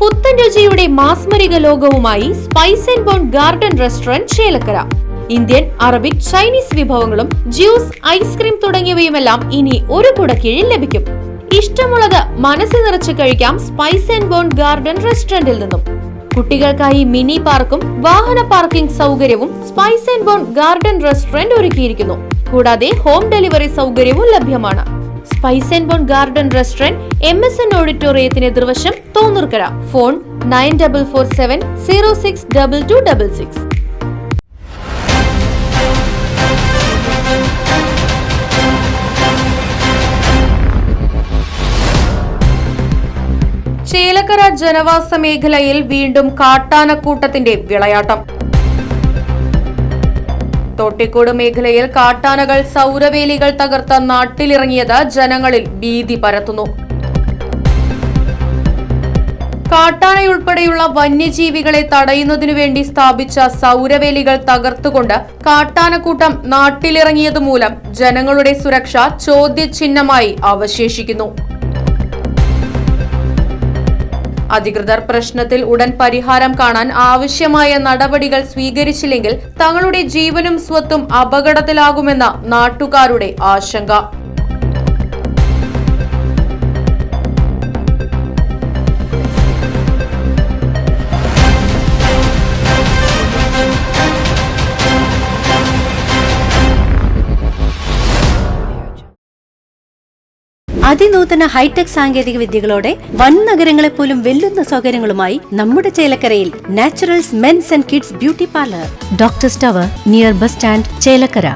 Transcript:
പുത്തൻ രുചിയുടെ മാസ്മരിക ലോകവുമായി spice and bone garden restaurant Chelakkara. Indian, Arabic, Chinese വിഭവങ്ങളും ജ്യൂസ്, ഐസ്ക്രീം തുടങ്ങിയവയുമെല്ലാം ഇനി ഒരു കുടക്കീഴിൽ ലഭിക്കും. ഇഷ്ടമുള്ളത് മനസ്സ് നിറച്ച് കഴിക്കാം സ്പൈസ് ആൻഡ് ബോൺ ഗാർഡൻ റെസ്റ്റോറന്റിൽ നിന്നും. കുട്ടികൾക്കായി മിനി പാർക്കും വാഹന പാർക്കിംഗ് സൗകര്യവും spice and bone garden restaurant ഒരുക്കിയിരിക്കുന്നു. കൂടാതെ ഹോം ഡെലിവറി സൗകര്യവും ലഭ്യമാണ്. Spice and bone garden restaurant MSN ഓഡിറ്റോറിയത്തിന് എതിർവശം തോന്നൂർക്കര. ഫോൺ 9447062266. ചേലക്കര ജനവാസ മേഖലയിൽ വീണ്ടും കാട്ടാനക്കൂട്ടത്തിന്റെ വിളയാട്ടം. തോട്ടിക്കോട് മേഖലയിൽ കാട്ടാനകൾ സൗരവേലികൾ തകർത്ത നാട്ടിലിറങ്ങിയത് ജനങ്ങളിൽ ഭീതി പരത്തുന്നു. കാട്ടാനയുൾപ്പെടെയുള്ള വന്യജീവികളെ തടയുന്നതിനു വേണ്ടി സ്ഥാപിച്ച സൗരവേലികൾ തകർത്തുകൊണ്ട് കാട്ടാനക്കൂട്ടം നാട്ടിലിറങ്ങിയതുമൂലം ജനങ്ങളുടെ സുരക്ഷ ചോദ്യചിഹ്നമായി അവശേഷിക്കുന്നു. അധികൃതർ പ്രശ്നത്തിൽ ഉടൻ പരിഹാരം കാണാൻ ആവശ്യമായ നടപടികൾ സ്വീകരിച്ചില്ലെങ്കിൽ തങ്ങളുടെ ജീവനും സ്വത്തും അപകടത്തിലാകുമെന്ന നാട്ടുകാരുടെ ആശങ്ക. അതിനൂതന ഹൈടെക് സാങ്കേതിക വിദ്യകളോടെ വൻ നഗരങ്ങളെ പോലും വെല്ലുന്ന സൗകര്യങ്ങളുമായി നമ്മുടെ ചേലക്കരയിൽ naturals men's and kids beauty parlour, doctors tower, near bus stand, Chelakkara.